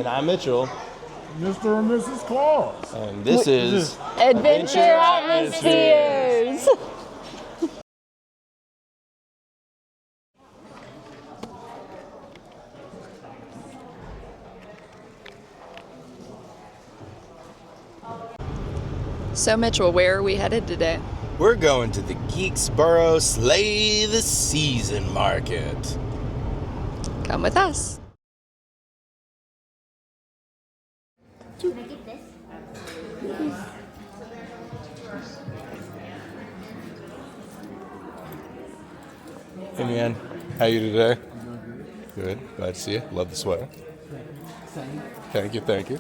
I'm Mitchell. Mr. and Mrs. Claus. And this is Adventure Atmospheres. So Mitchell, where are we headed today? We're going to the Geeksboro Sleigh the Season Market. Come with us. Can I get this? Hey man, how you today? Good. Glad to see you. Love the sweater. Thank you, thank you.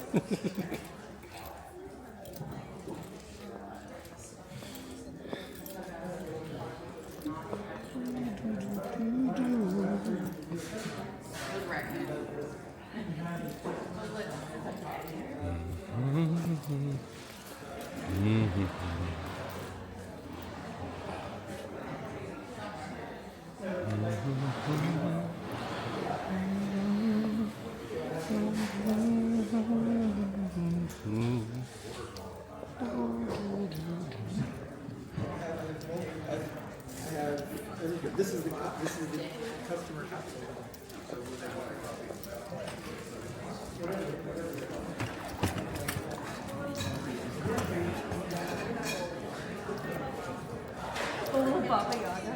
This is the customer capsule. Oh, Baba Yaga.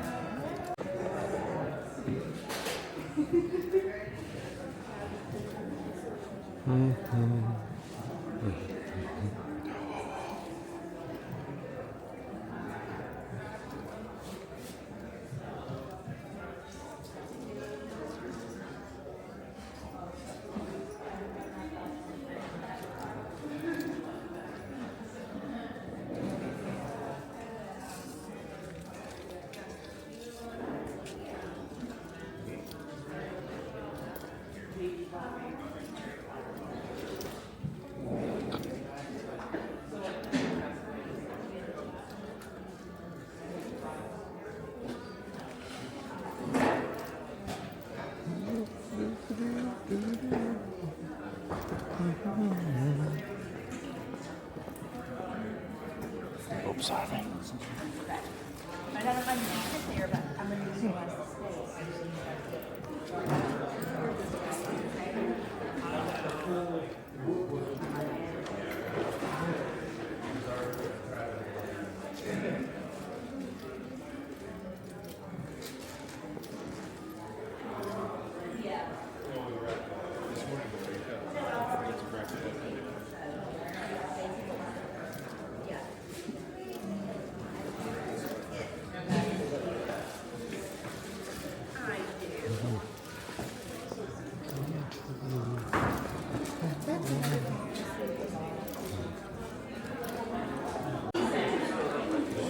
Oops, sorry. I have it underneath there, but I'm going to utilize the space.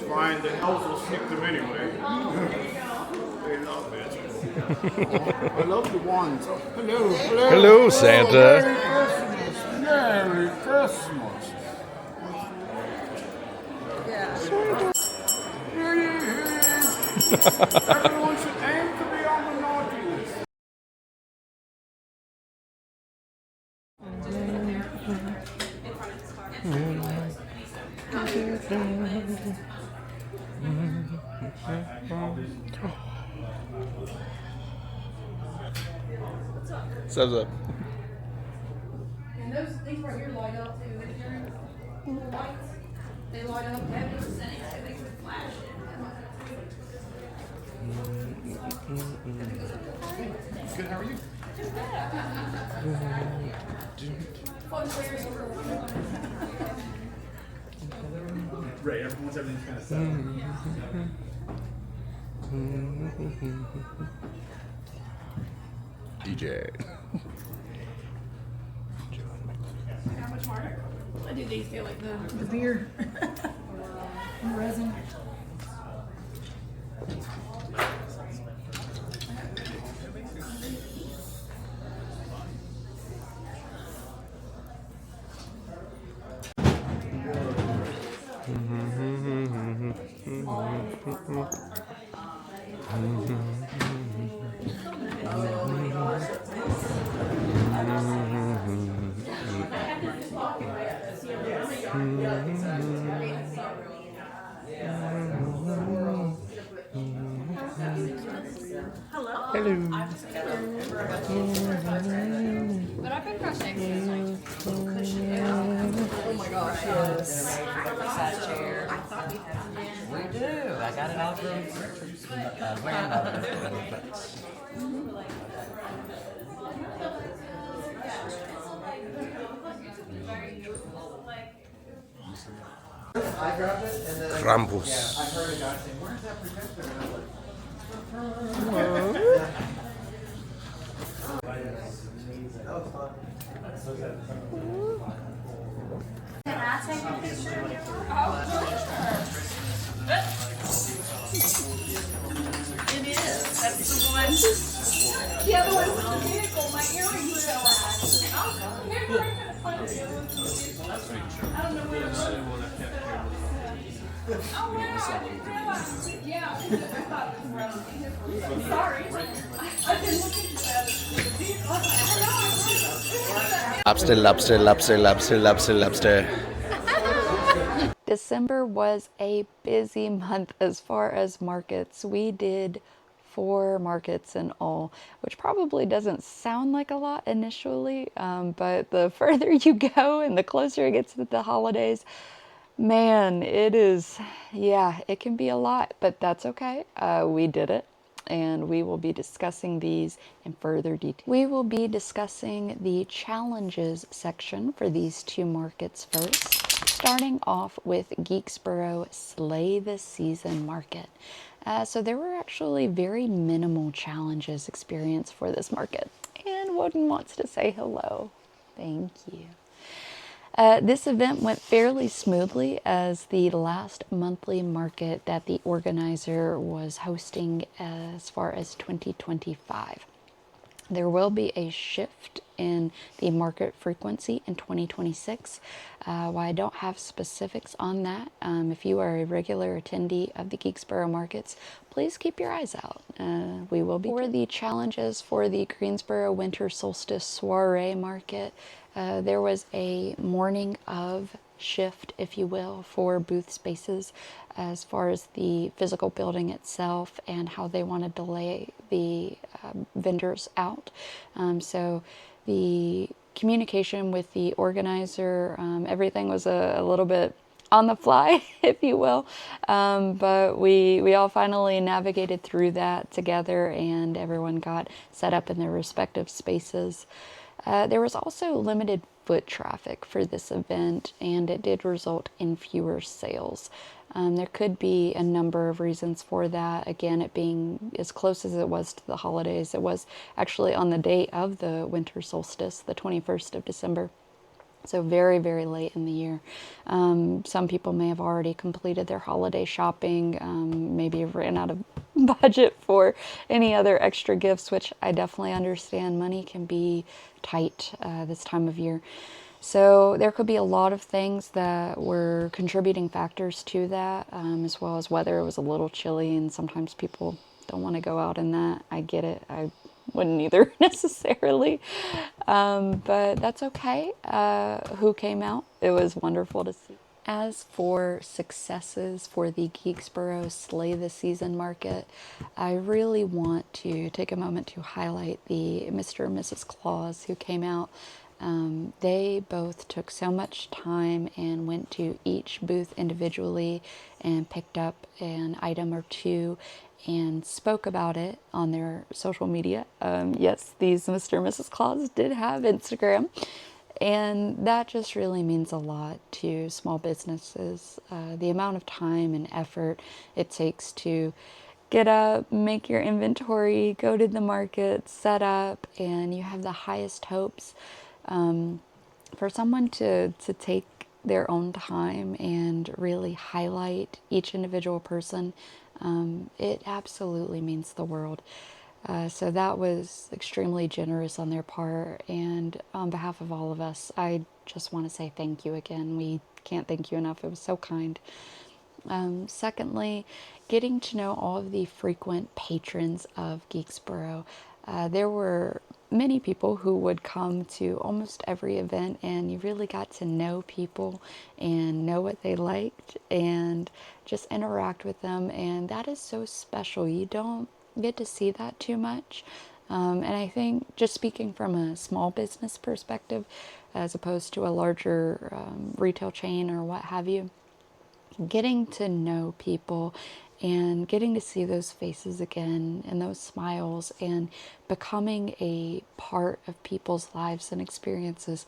Fine, the elves will sneak them anyway. They love it. I love the ones. Hello, hello. Hello, Santa. Merry Christmas. Merry Christmas. Everyone should aim to be on the naughty list. Subs up. And these right here light up too. The lights, they light up. They have different settings so they can flash Good, how are you? Right, everyone's everything's kind of set. DJ. How much harder? I do these feel like the beer and resin. Hello. But I've been crocheting. Oh my gosh, yes. We do. I got it off from Richard's grandmother. Krampus. Can I take a picture of It is. That's the one. The other one's in the vehicle. My earrings fell out. Oh, remember I kind of funny. The other one's in the vehicle. I don't know where it was. Oh, wow. Yeah. I thought it was wrong. Sorry. I've been looking at that. The vehicle. I know. Lobster, lobster, lobster, lobster, lobster, lobster. December was a busy month as far as markets. We did 4 markets in all, which probably doesn't sound like a lot initially, but the further you go and the closer it gets to the holidays, man, it is, yeah, it can be a lot, but that's okay. We did it. And we will be discussing these in further detail. We will be discussing the challenges section for these 2 markets first, starting off with Geeksboro Sleigh this Season market. So there were actually very minimal challenges experienced for this market. And Woden wants to say hello. Thank you. This event went fairly smoothly as the last monthly market that the organizer was hosting as far as 2025. There will be a shift in the market frequency in 2026. While I don't have specifics on that, if you are a regular attendee of the Geeksboro markets, please keep your eyes out. We will be for the challenges for the Greensboro Winter Solstice Soiree market. There was a morning of shift, if you will, for booth spaces as far as the physical building itself and how they wanted to lay the vendors out. So the communication with the organizer, everything was a little bit on the fly, if you will, but we all finally navigated through that together and everyone got set up in their respective spaces. There was also limited foot traffic for this event, and it did result in fewer sales. There could be a number of reasons for that. Again, it being as close as it was to the holidays. It was actually on the day of the winter solstice, the 21st of December. So very, very late in the year. Some people may have already completed their holiday shopping, maybe have ran out of budget for any other extra gifts, which I definitely understand. Money can be tight this time of year. So there could be a lot of things that were contributing factors to that, as well as weather. It was a little chilly and sometimes people don't want to go out in that. I get it. I wouldn't either necessarily, but that's okay. Who came out? It was wonderful to see. As for successes for the Geeksboro Sleigh this Season market, I really want to take a moment to highlight the Mr. and Mrs. Claus who came out. They both took so much time and went to each booth individually and picked up an item or two and spoke about it on their social media. Yes, these Mr. and Mrs. Claus did have Instagram, and that just really means a lot to small businesses. The amount of time and effort it takes to get up, make your inventory, go to the market, set up, and you have the highest hopes for someone to take their own time and really highlight each individual person. It absolutely means the world. So that was extremely generous on their part, and on behalf of all of us, I just want to say thank you again. We can't thank you enough. It was so kind. Secondly, getting to know all of the frequent patrons of Geeksboro. There were many people who would come to almost every event, and you really got to know people and know what they liked and just interact with them, and that is so special. You don't get to see that too much. And I think, just speaking from a small business perspective, as opposed to a larger retail chain or what have you, getting to know people and getting to see those faces again and those smiles and becoming a part of people's lives and experiences,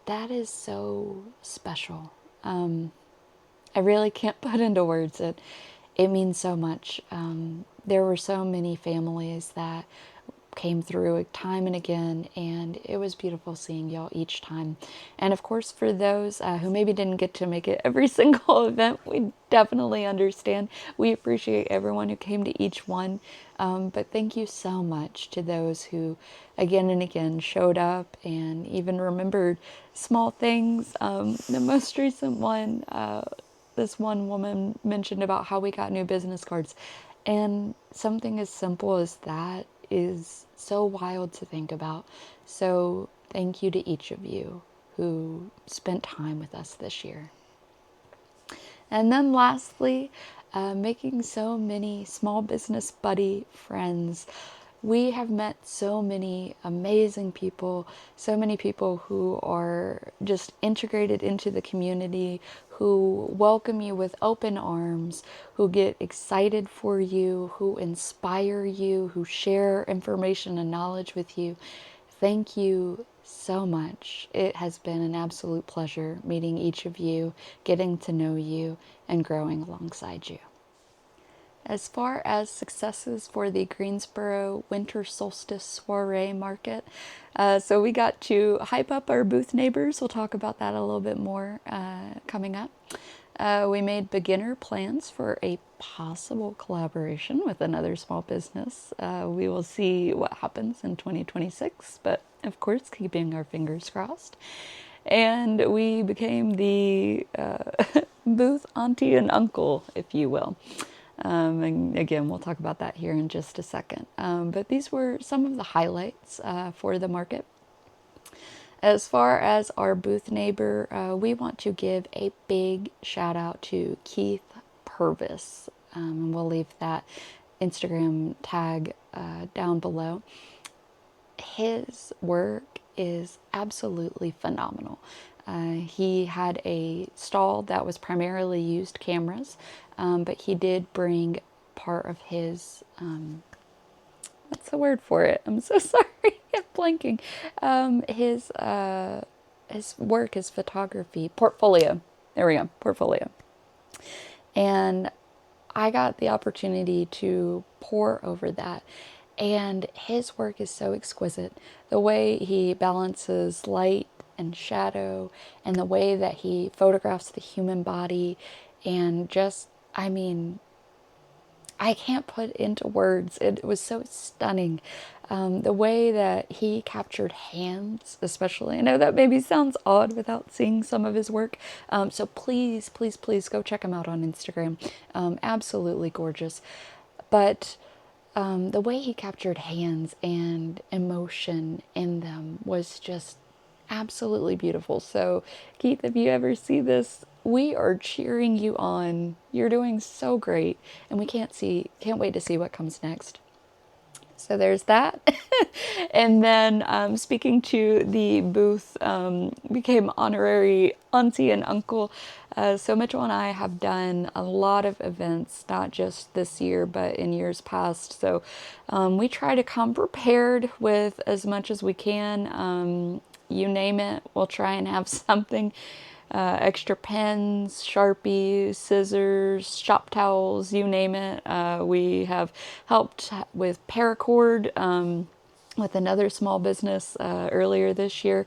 that is so special. I really can't put into words. It means so much. There were so many families that came through time and again, and it was beautiful seeing y'all each time. And of course, for those who maybe didn't get to make it every single event, we definitely understand. We appreciate everyone who came to each one. But thank you so much to those who again and again showed up and even remembered small things. The most recent one, this one woman mentioned about how we got new business cards, and something as simple as that is so wild to think about. So thank you to each of you who spent time with us this year. And then lastly, making so many small business buddy friends. We have met so many amazing people, so many people who are just integrated into the community, who welcome you with open arms, who get excited for you, who inspire you, who share information and knowledge with you. Thank you so much. It has been an absolute pleasure meeting each of you, getting to know you, and growing alongside you. As far as successes for the Greensboro Winter Solstice Soiree market, so we got to hype up our booth neighbors. We'll talk about that a little bit more coming up. We made beginner plans for a possible collaboration with another small business. We will see what happens in 2026, but of course, keeping our fingers crossed. And we became the booth auntie and uncle, if you will. And again, we'll talk about that here in just a second. But these were some of the highlights for the market. As far as our booth neighbor, we want to give a big shout out to Keith Purvis. And we'll leave that Instagram tag down below. His work is absolutely phenomenal. He had a stall that was primarily used cameras, but he did bring part of his, what's the word for it? I'm so sorry, I'm blanking. His work, his photography, portfolio. There we go, portfolio. And I got the opportunity to pour over that. And his work is so exquisite. The way he balances light and shadow, and the way that he photographs the human body, and just, I mean, I can't put into words. It was so stunning. The way that he captured hands, especially. I know that maybe sounds odd without seeing some of his work. So please, please, please go check him out on Instagram. Absolutely gorgeous. But the way he captured hands and emotion in them was just absolutely beautiful. So Keith, if you ever see this, we are cheering you on. You're doing so great, and we can't wait to see what comes next. So there's that. And then speaking to the booth, became honorary auntie and uncle. So Mitchell and I have done a lot of events, not just this year, but in years past. So we try to come prepared with as much as we can. You name it, we'll try and have something. Extra pens, Sharpies, scissors, shop towels, you name it. We have helped with paracord with another small business earlier this year.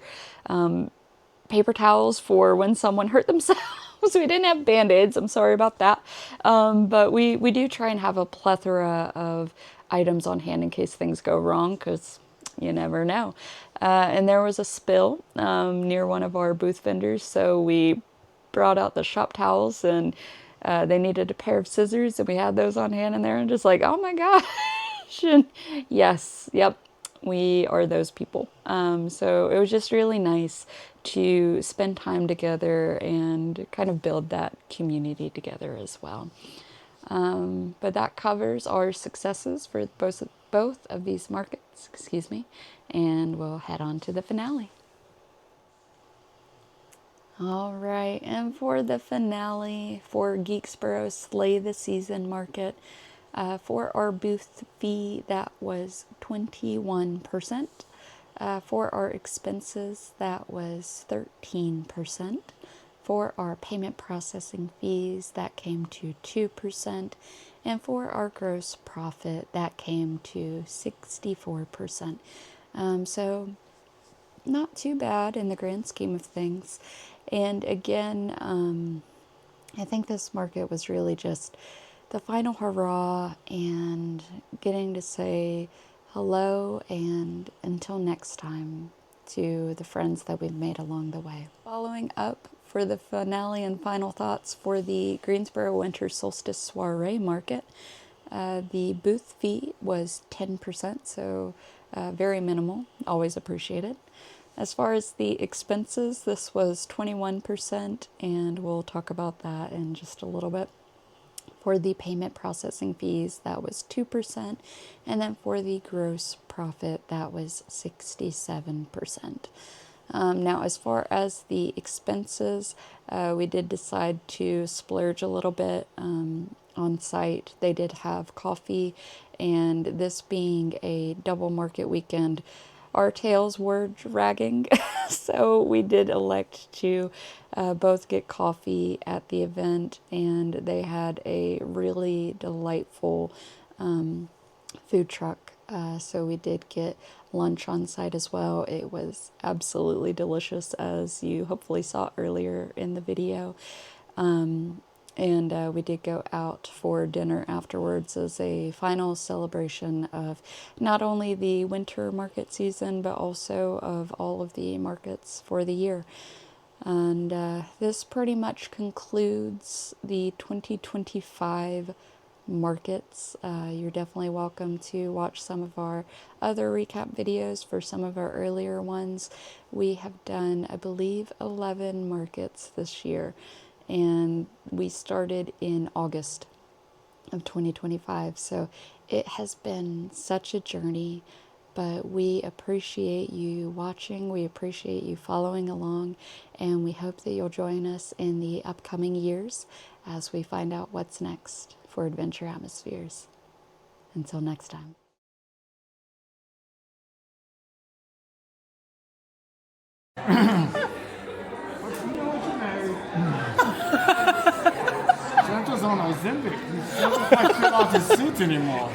Paper towels for when someone hurt themselves. We didn't have Band-Aids, I'm sorry about that. But we do try and have a plethora of items on hand in case things go wrong, because you never know. And there was a spill near one of our booth vendors, so we brought out the shop towels, and they needed a pair of scissors, and we had those on hand in there, and just like, oh my gosh. And yes, yep, we are those people. So it was just really nice to spend time together and kind of build that community together as well. But that covers our successes for both of these markets, excuse me, and we'll head on to the finale. All right, and for the finale for Geeksboro Sleigh the Season Market, for our booth fee, that was 21%. For our expenses, that was 13%. For our payment processing fees, that came to 2%. And for our gross profit, that came to 64%. So not too bad in the grand scheme of things. And again, I think this market was really just the final hurrah and getting to say hello and until next time to the friends that we've made along the way. Following up for the finale and final thoughts for the Greensboro Winter Solstice Soiree market, the booth fee was 10%, so very minimal, always appreciated. As far as the expenses, this was 21%, and we'll talk about that in just a little bit. For the payment processing fees, that was 2%, and then for the gross profit, that was 67%. Now, as far as the expenses, we did decide to splurge a little bit on site. They did have coffee, and this being a double market weekend, our tails were dragging, so we did elect to both get coffee at the event, and they had a really delightful food truck. So we did get lunch on site as well. It was absolutely delicious, as you hopefully saw earlier in the video. And we did go out for dinner afterwards as a final celebration of not only the winter market season, but also of all of the markets for the year. And this pretty much concludes the 2025 markets. You're definitely welcome to watch some of our other recap videos for some of our earlier ones. We have done, I believe, 11 markets this year. And we started in August of 2025. So it has been such a journey, but we appreciate you watching. We appreciate you following along, and we hope that you'll join us in the upcoming years as we find out what's next for Adventure Atmospheres. Until next time. Santa's on Ozempic. He doesn't quite fill out his suit anymore.